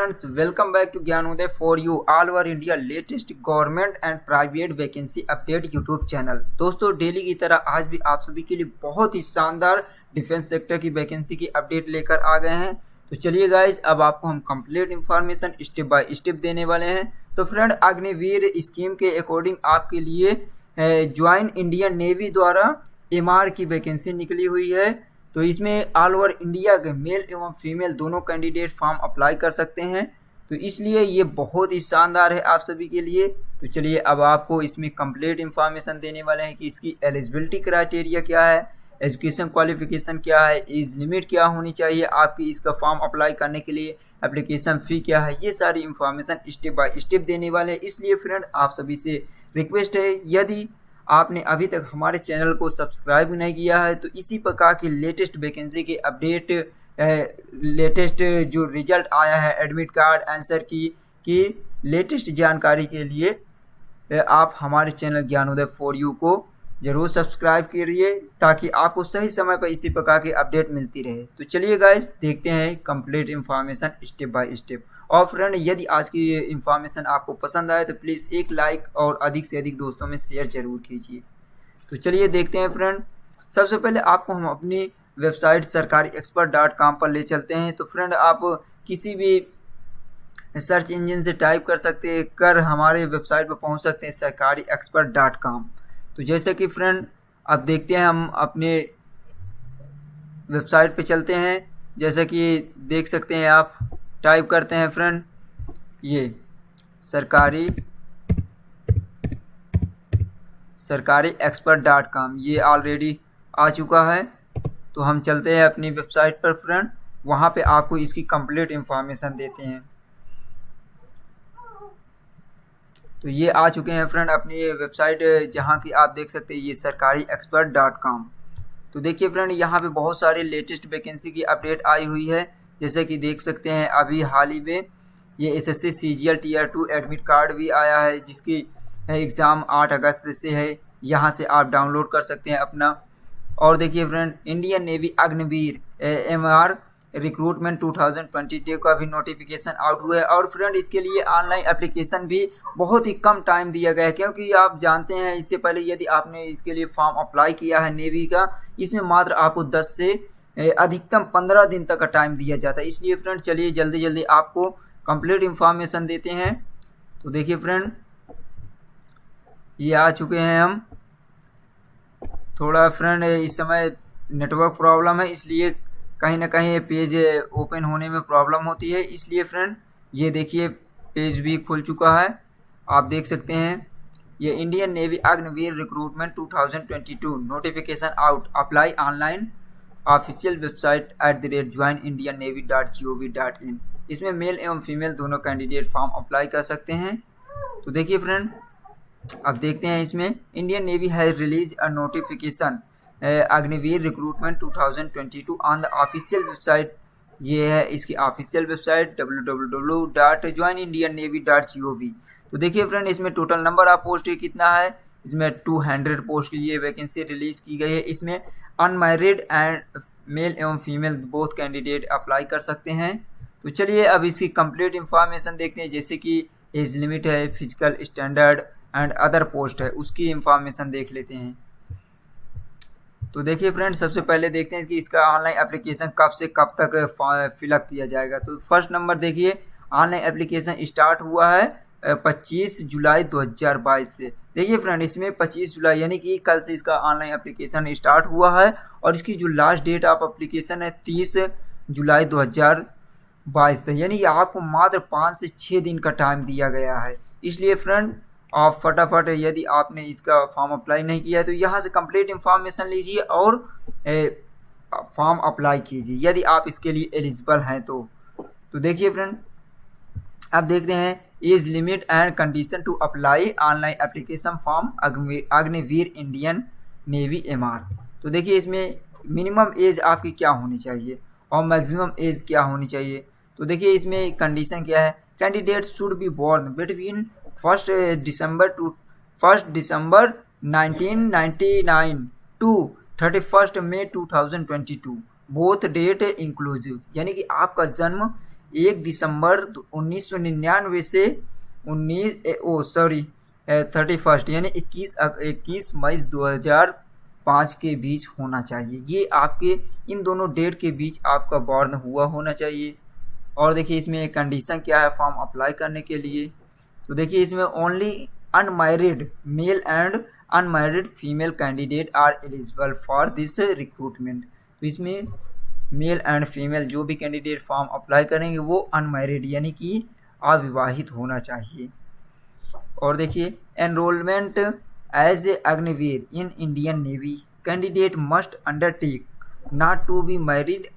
Friends, welcome back to Gyanodaya for you all over India latest government and private vacancy update YouTube channel. दोस्तों, daily की तरह आज भी आप सभी के लिए बहुत ही शानदार डिफेंस सेक्टर की वैकेंसी की अपडेट लेकर आ गए हैं। तो चलिए गाइज, अब आपको हम complete information step by step देने वाले हैं। तो फ्रेंड, अग्निवीर स्कीम के अकॉर्डिंग आपके लिए ज्वाइन इंडियन नेवी द्वारा एमआर की वैकेंसी निकली हुई है। तो इसमें ऑल ओवर इंडिया के मेल एवं फीमेल दोनों कैंडिडेट फॉर्म अप्लाई कर सकते हैं। तो इसलिए ये बहुत ही शानदार है आप सभी के लिए। तो चलिए, अब आपको इसमें कंप्लीट इन्फॉर्मेशन देने वाले हैं कि इसकी एलिजिबिलिटी क्राइटेरिया क्या है, एजुकेशन क्वालिफिकेशन क्या है, एज लिमिट क्या होनी चाहिए आपकी इसका फॉर्म अप्लाई करने के लिए, एप्लीकेशन फ़ी क्या है, ये सारी इन्फॉर्मेशन स्टेप बाय स्टेप देने वाले हैं। इसलिए फ्रेंड, आप सभी से रिक्वेस्ट है, यदि आपने अभी तक हमारे चैनल को सब्सक्राइब नहीं किया है तो इसी प्रकार की लेटेस्ट वैकेंसी के अपडेट, लेटेस्ट जो रिजल्ट आया है एडमिट कार्ड आंसर की लेटेस्ट जानकारी के लिए आप हमारे चैनल ज्ञानोदय फॉर यू को ज़रूर सब्सक्राइब करिए ताकि आपको सही समय पर इसी प्रकार की अपडेट मिलती रहे। तो चलिए गाइस, देखते हैं complete information step by step. और फ्रेंड, यदि आज की ये इन्फॉर्मेशन आपको पसंद आए तो प्लीज़ एक लाइक और अधिक से अधिक दोस्तों में शेयर जरूर कीजिए। तो चलिए देखते हैं फ्रेंड। सबसे पहले आपको हम अपनी वेबसाइट sarkariexpert.com पर ले चलते हैं। तो फ्रेंड, आप किसी भी सर्च इंजन से टाइप कर हमारे वेबसाइट पर पहुंच सकते हैं sarkariexpert.com। तो जैसे कि फ्रेंड, अब देखते हैं, हम अपने वेबसाइट पे चलते हैं। जैसे कि देख सकते हैं, आप टाइप करते हैं फ्रेंड, ये sarkariexpert.com, ये ऑलरेडी आ चुका है। तो हम चलते हैं अपनी वेबसाइट पर फ्रेंड, वहाँ पे आपको इसकी कंप्लीट इन्फॉर्मेशन देते हैं। तो ये आ चुके हैं फ्रेंड अपनी वेबसाइट, जहाँ की आप देख सकते हैं ये sarkariexpert.com। तो देखिए फ्रेंड, यहाँ पे बहुत सारे लेटेस्ट वैकेंसी की अपडेट आई हुई है। जैसे कि देख सकते हैं, अभी हाल ही में ये SSC CGL tier 2 admit card भी आया है, जिसकी एग्ज़ाम 8 अगस्त से है। यहाँ से आप डाउनलोड कर सकते हैं अपना। और देखिए friend, Indian navy Agniveer MR recruitment 2022 का भी नोटिफिकेशन आउट हुआ है। और फ्रेंड, इसके लिए ऑनलाइन एप्लीकेशन भी बहुत ही कम टाइम दिया गया है, क्योंकि आप जानते हैं इससे पहले यदि आपने इसके लिए फॉर्म अप्लाई किया है नेवी का, इसमें मात्र आपको 10 से अधिकतम 15 दिन तक का टाइम दिया जाता है। इसलिए फ्रेंड, चलिए जल्दी जल्दी आपको कंप्लीट इन्फॉर्मेशन देते हैं। तो देखिए फ्रेंड, ये आ चुके हैं हम। थोड़ा फ्रेंड इस समय नेटवर्क प्रॉब्लम है, इसलिए कहीं ना कहीं पेज ओपन होने में प्रॉब्लम होती है। इसलिए फ्रेंड, ये देखिए पेज भी खुल चुका है, आप देख सकते हैं। ये Indian navy Agniveer recruitment 2022 notification out, apply online official website @joinindiannavy.gov.in। इसमें मेल एवं फीमेल दोनों कैंडिडेट फॉर्म अप्लाई कर सकते हैं। तो देखिए फ्रेंड, अब देखते हैं इसमें, Indian navy has release a notification Agniveer recruitment 2022 on the official website. ये है इसकी ऑफिशियल वेबसाइट www.joinindiannavy.gov। तो देखिए फ्रेंड, इसमें टोटल नंबर ऑफ पोस्ट कितना है, इसमें 200 पोस्ट के लिए वैकेंसी रिलीज की गई है। इसमें अनमैरिड एंड मेल एवं फीमेल बोथ कैंडिडेट अप्लाई कर सकते हैं। तो चलिए अब इसकी कंप्लीट इन्फॉर्मेशन देखते हैं। जैसे कि एज लिमिट है, physical standard and other post है, उसकी इन्फॉर्मेशन देख लेते हैं। तो देखिए फ्रेंड, सबसे पहले देखते हैं कि इसका ऑनलाइन एप्लीकेशन कब से कब तक फिलअप किया जाएगा। तो फर्स्ट नंबर देखिए, ऑनलाइन एप्लीकेशन स्टार्ट हुआ है 25 जुलाई 2022 से। देखिए फ्रेंड, इसमें 25 जुलाई यानी कि कल से इसका ऑनलाइन एप्लीकेशन स्टार्ट हुआ है। और इसकी जो लास्ट डेट ऑफ एप्लीकेशन है 30 जुलाई 2022 तक, यानी कि आपको मात्र 5 से 6 दिन का टाइम दिया गया है। इसलिए फ्रेंड, आप फटाफट, यदि आपने इसका फॉर्म अप्लाई नहीं किया है तो यहाँ से कंप्लीट इन्फॉर्मेशन लीजिए और फॉर्म अप्लाई कीजिए यदि आप इसके लिए एलिजिबल हैं तो। देखिए फ्रेंड, अब देखते हैं age limit and condition to apply online application form Agniveer Indian navy MR. तो देखिए इसमें मिनिमम एज आपकी क्या होनी चाहिए और मैक्सिमम एज क्या होनी चाहिए। तो देखिए इसमें कंडीशन क्या है, candidate should be born between 1 December 1999 to 31 May 2022 both date inclusive, यानी कि आपका जन्म 1 दिसंबर 1999 से 31 यानी 21 मई 2005 के बीच होना चाहिए। ये आपके इन दोनों डेट के बीच आपका बॉर्न हुआ होना चाहिए। और देखिए इसमें एक कंडीशन क्या है फॉर्म अप्लाई करने के लिए, तो देखिए इसमें only unmarried male and unmarried female candidate are eligible for this recruitment. तो इसमें मेल एंड फीमेल जो भी कैंडिडेट फॉर्म अप्लाई करेंगे वो अनमैरिड यानी कि अविवाहित होना चाहिए। और देखिए enrolment as a Agniveer in Indian navy candidate must undertake not to be married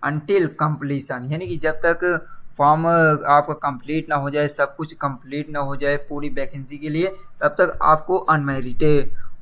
until completion, यानी कि जब तक फॉर्म आपका कंप्लीट ना हो जाए, सब कुछ कंप्लीट ना हो जाए पूरी वैकेंसी के लिए, तब तक आपको अनमैरिड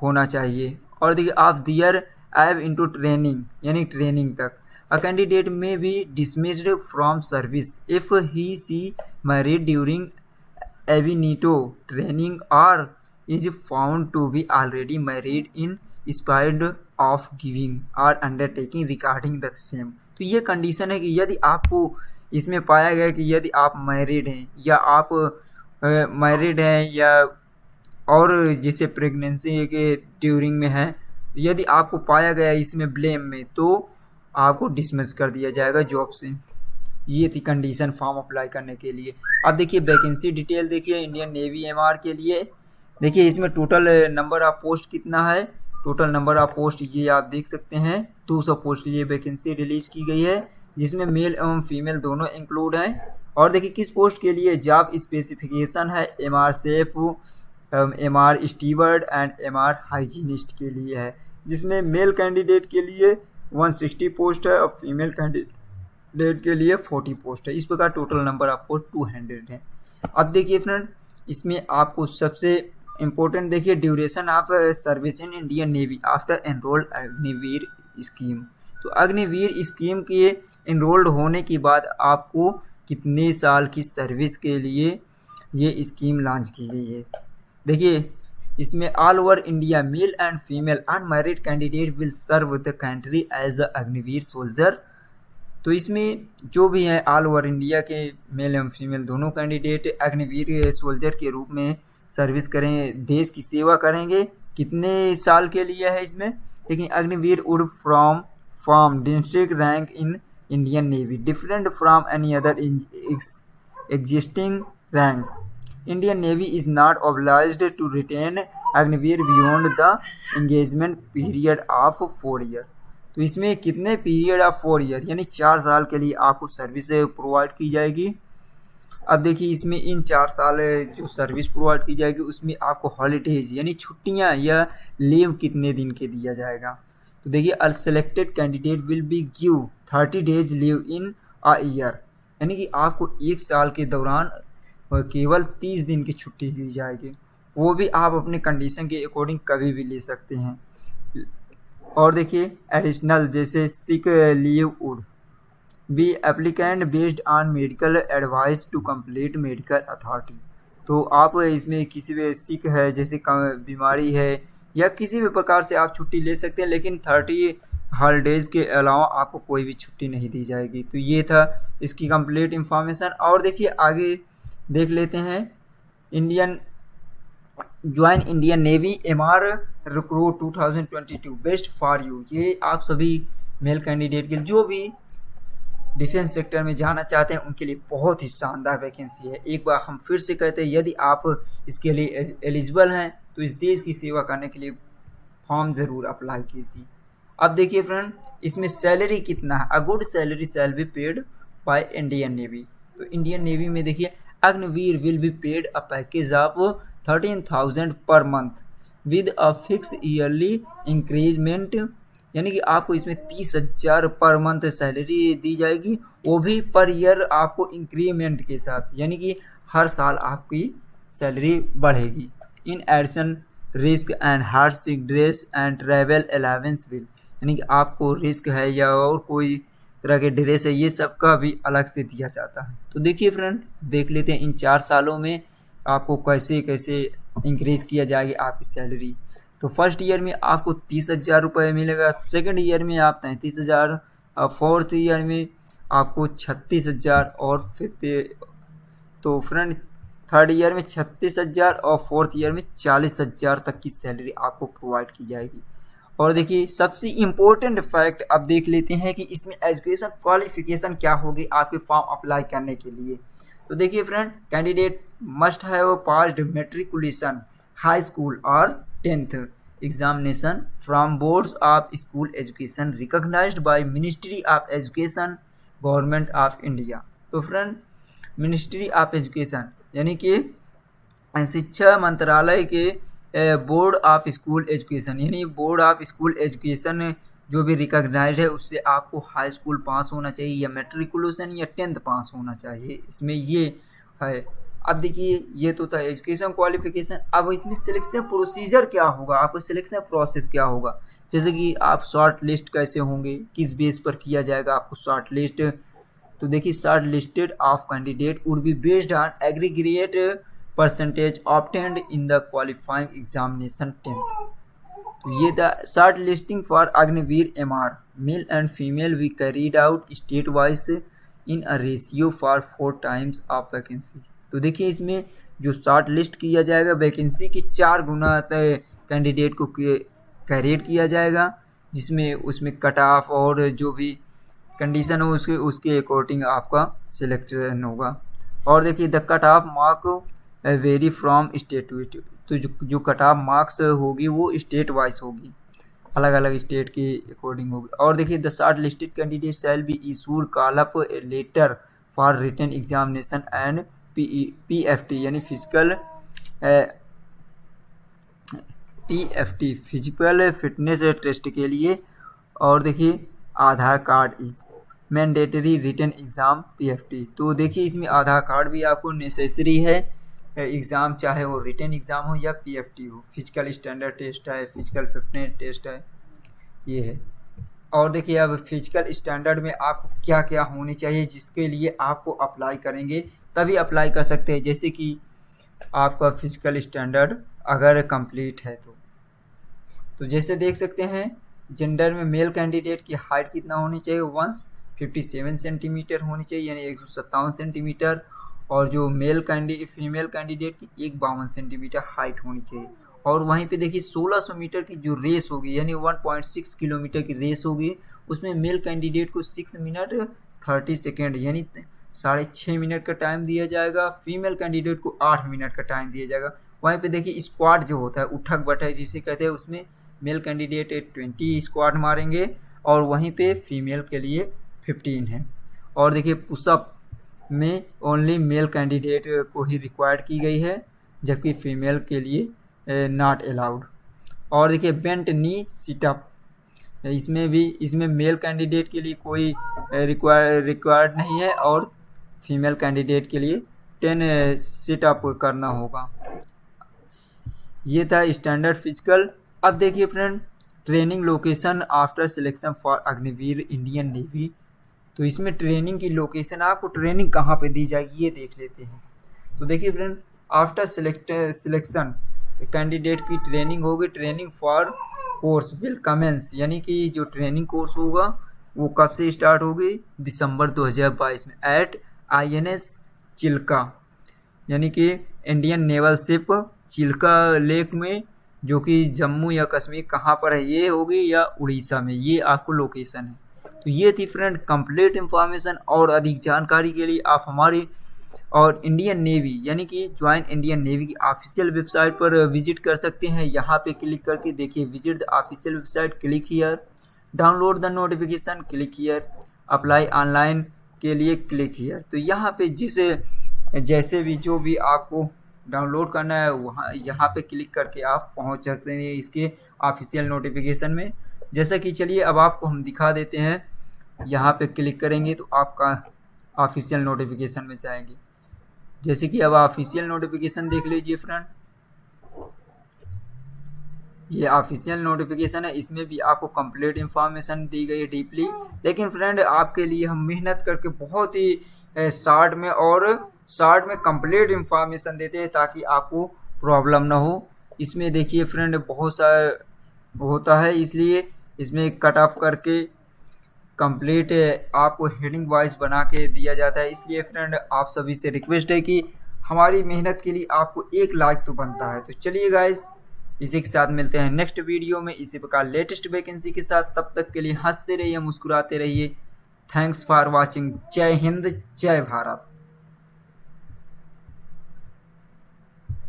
होना चाहिए। और देखिए आप दियर एव इनटू ट्रेनिंग यानी ट्रेनिंग तक a candidate may be dismissed from service if he she married during ab initio training or is found to be already married in spite of giving or undertaking regarding the same. तो ये condition है कि यदि आपको इसमें पाया गया कि यदि आप मैरिड हैं या आप मैरिड हैं या और जैसे प्रेगनेंसी के ड्यूरिंग में है, यदि आपको पाया गया इसमें ब्लेम में तो आपको डिसमिस कर दिया जाएगा जॉब से। ये थी कंडीशन फॉर्म अप्लाई करने के लिए। अब देखिए वैकेंसी डिटेल देखिए इंडियन नेवी एमआर के लिए। देखिए इसमें टोटल नंबर ऑफ पोस्ट कितना है, टोटल नंबर ऑफ पोस्ट ये आप देख सकते हैं 200 पोस्ट ये वैकेंसी रिलीज की गई है, जिसमें मेल एवं फीमेल दोनों इंक्लूड हैं। और देखिए किस पोस्ट के लिए जॉब स्पेसिफिकेशन है, MR safe, MR steward and MR hygienist के लिए है, जिसमें मेल कैंडिडेट के लिए 160 पोस्ट है और फीमेल कैंडिडेट के लिए 40 पोस्ट है। इस प्रकार टोटल नंबर ऑफ पोस्ट 200 है। अब देखिए फ्रेंड इसमें आपको सबसे इम्पोर्टेंट देखिए duration of service in Indian navy after enrolled Agniveer scheme. तो अग्निवीर स्कीम के एनरोल्ड होने के बाद आपको कितने साल की सर्विस के लिए ये स्कीम लॉन्च की गई है। देखिए इसमें all over India male and female unmarried candidate will serve the country as a Agniveer soldier. तो इसमें जो भी है ऑल ओवर इंडिया के मेल एवं फीमेल दोनों कैंडिडेट अग्निवीर सोल्जर के रूप में सर्विस करें, देश की सेवा करेंगे। कितने साल के लिए है इसमें, लेकिन Agniveer would form distinct rank in Indian navy different from any other existing rank. Indian navy is not obliged to retain Agniveer beyond the engagement period of 4 year. तो इसमें कितने पीरियड ऑफ 4 ईयर यानी 4 साल के लिए आपको सर्विस प्रोवाइड की जाएगी। अब देखिए इसमें इन 4 साल जो सर्विस प्रोवाइड की जाएगी उसमें आपको हॉलीडेज यानी छुट्टियां या लीव कितने दिन के दिया जाएगा। तो देखिए a selected candidate will be give 30 days leave in a year, यानी कि आपको 1 साल के दौरान केवल 30 दिन की छुट्टी दी जाएगी, वो भी आप अपने कंडीशन के अकॉर्डिंग कभी भी ले सकते हैं। और देखिए एडिशनल जैसे sick leave would be applicant based on medical advice to complete medical authority. तो आप इसमें किसी भी सिक है जैसे बीमारी है या किसी भी प्रकार से आप छुट्टी ले सकते हैं, लेकिन 30 हॉलीडेज़ के अलावा आपको कोई भी छुट्टी नहीं दी जाएगी। तो ये था इसकी कंप्लीट इंफॉर्मेशन। और देखिए आगे देख लेते हैं join Indian navy MR recruit 2022 best for you. ये आप सभी मेल कैंडिडेट के लिए जो भी डिफेंस सेक्टर में जाना चाहते हैं उनके लिए बहुत ही शानदार वैकेंसी है। एक बार हम फिर से कहते हैं यदि आप इसके लिए एलिजिबल हैं तो इस देश की सेवा करने के लिए फॉर्म ज़रूर अप्लाई कीजिए। अब देखिए फ्रेंड इसमें सैलरी कितना है, a good salary shall be paid by Indian navy. तो इंडियन नेवी में देखिए Agniveer will be paid a package of 13,000 per month with a fix yearly increment, यानी कि आपको इसमें 30,000 पर मंथ सैलरी दी जाएगी, वो भी पर ईयर आपको इंक्रीमेंट के साथ, यानी कि हर साल आपकी सैलरी बढ़ेगी। In addition risk and hardship dress and travel allowance will, यानी कि आपको रिस्क है या और कोई तरह के ड्रेस है ये सब का भी अलग से दिया जाता है। तो देखिए फ्रेंड देख लेते हैं इन 4 सालों में आपको कैसे कैसे इंक्रीज़ किया जाएगी आपकी सैलरी। तो फर्स्ट ईयर में आपको 30,000 रुपये मिलेगा, सेकेंड ईयर में आप 33,000, फोर्थ ईयर में आपको 36,000 और फिफ्थ तो फ्रेंड थर्ड ईयर में 36,000 और फोर्थ ईयर में 40,000 तक की सैलरी आपको प्रोवाइड की जाएगी। और देखिए सबसे इम्पोर्टेंट फैक्ट अब देख लेते हैं कि इसमें एजुकेशन क्वालिफिकेशन क्या होगी आपके फॉर्म अप्लाई करने के लिए। तो देखिए friend, candidate must have passed matriculation high school और 10th examination from boards of school education recognised by ministry of education government of India. तो फ्रेंड, मिनिस्ट्री ऑफ एजुकेशन यानी कि शिक्षा मंत्रालय के बोर्ड ऑफ स्कूल एजुकेशन यानी board of school education जो भी रिकॉग्नाइज्ड है उससे आपको हाई स्कूल पास होना चाहिए या मैट्रिकुलेशन या 10th पास होना चाहिए, इसमें ये है। अब देखिए ये तो था एजुकेशन क्वालिफिकेशन। अब इसमें सिलेक्शन प्रोसीजर क्या होगा, आपको सिलेक्शन प्रोसेस क्या होगा, जैसे कि आप शॉर्ट लिस्ट कैसे होंगे, किस बेस पर किया जाएगा आपको शॉर्ट लिस्ट। तो देखिए short listed of candidate would be based on aggregate percentage obtained in the qualifying examination 10th। तो ये the short listing for Agniveer MR male and female we carried out state wise in a ratio for 4 times of vacancy. तो देखिए इसमें जो short list किया जाएगा vacancy की 4 गुना candidate को कैरियर किया जाएगा, जिसमें उसमें कट ऑफ और जो भी कंडीशन हो उसके अकॉर्डिंग आपका सिलेक्शन होगा। और देखिए the cut off mark vary from state to state. तो जो कट ऑफ मार्क्स होगी वो स्टेट वाइज होगी, अलग अलग स्टेट के अकॉर्डिंग होगी। और देखिए the shortlisted candidate shall be issued call up a letter for written examination and PFT यानी फिजिकल फिटनेस टेस्ट के लिए। और देखिए Aadhaar card is mandatory written exam PFT। तो देखिए इसमें आधार कार्ड भी आपको नेसेसरी है एग्ज़ाम, चाहे वो रिटन एग्ज़ाम हो या PFT हो। फिजिकल स्टैंडर्ड टेस्ट है, फिजिकल फिटनेस टेस्ट है, ये है। और देखिए अब फिजिकल स्टैंडर्ड में आपको क्या क्या होनी चाहिए जिसके लिए आपको अप्लाई करेंगे तभी अप्लाई कर सकते हैं, जैसे कि आपका फिजिकल स्टैंडर्ड अगर कंप्लीट है तो जैसे देख सकते हैं जेंडर में मेल कैंडिडेट की हाइट कितना होनी चाहिए 157 सेंटीमीटर होनी चाहिए यानी 157 सेंटीमीटर। और जो फीमेल कैंडिडेट की 52 सेंटीमीटर हाइट होनी चाहिए। और वहीं पे देखिए 1600 मीटर की जो रेस होगी यानी 1.6 किलोमीटर की रेस होगी, उसमें मेल कैंडिडेट को 6 मिनट 30 सेकेंड यानी 6.5 मिनट का टाइम दिया जाएगा, फीमेल कैंडिडेट को 8 मिनट का टाइम दिया जाएगा। वहीं पे देखिए स्क्वाड जो होता है उठक बैठक जिसे कहते हैं, उसमें मेल कैंडिडेट 20 स्क्वाड मारेंगे और वहीं पे फीमेल के लिए 15 है। और देखिए पुशअप में ओनली मेल कैंडिडेट को ही रिक्वायर्ड की गई है, जबकि फीमेल के लिए नॉट अलाउड। और देखिए बेंट नी सिटअप, इसमें मेल कैंडिडेट के लिए कोई रिक्वायर्ड नहीं है और फीमेल कैंडिडेट के लिए 10 सिटअप करना होगा। ये था स्टैंडर्ड फिजिकल। अब देखिए friend, training location after selection for Agniveer Indian navy. तो इसमें ट्रेनिंग की लोकेशन, आपको ट्रेनिंग कहाँ पे दी जाएगी ये देख लेते हैं। तो देखिए फ्रेंड, आफ्टर सिलेक्शन कैंडिडेट की ट्रेनिंग होगी। Training for course will commence यानी कि जो ट्रेनिंग कोर्स होगा वो कब से स्टार्ट होगी, दिसंबर 2022 में एट INS चिल्का यानी कि Indian naval ship Chilka lake में, जो कि जम्मू या कश्मीर कहाँ पर है ये होगी, या उड़ीसा में, ये आपको लोकेशन है। तो ये थी फ्रेंड कंप्लीट इन्फॉर्मेशन। और अधिक जानकारी के लिए आप हमारी और इंडियन नेवी यानी कि ज्वाइन इंडियन नेवी की ऑफिशियल वेबसाइट पर विजिट कर सकते हैं। यहाँ पे क्लिक करके देखिए visit the official website, click here, download the notification, click here, apply online के लिए क्लिक हियर। तो यहाँ पे जैसे भी जो भी आपको डाउनलोड करना है वहाँ यहाँ पे क्लिक करके आप पहुँच सकते हैं इसके ऑफिशियल नोटिफिकेशन में। जैसा कि चलिए अब आपको हम दिखा देते हैं, यहाँ पे क्लिक करेंगे तो आपका ऑफिशियल नोटिफिकेशन में जाएंगे। जैसे कि अब ऑफिशियल नोटिफिकेशन देख लीजिए फ्रेंड, ये ऑफिशियल नोटिफिकेशन है, इसमें भी आपको कंप्लीट इन्फॉर्मेशन दी गई है डीपली। लेकिन फ्रेंड आपके लिए हम मेहनत करके बहुत ही शॉर्ट में कंप्लीट इन्फॉर्मेशन देते हैं ताकि आपको प्रॉब्लम ना हो। इसमें देखिए फ्रेंड बहुत सारा होता है, इसलिए इसमें कट ऑफ करके कंप्लीट आपको हेडिंग वाइज बना के दिया जाता है। इसलिए फ्रेंड आप सभी से रिक्वेस्ट है कि हमारी मेहनत के लिए आपको एक लाइक तो बनता है। तो चलिए गाइस, इसी के साथ मिलते हैं नेक्स्ट वीडियो में इसी प्रकार लेटेस्ट वैकेंसी के साथ। तब तक के लिए हंसते रहिए, मुस्कुराते रहिए। Thanks for watching. जय हिंद, जय भारत।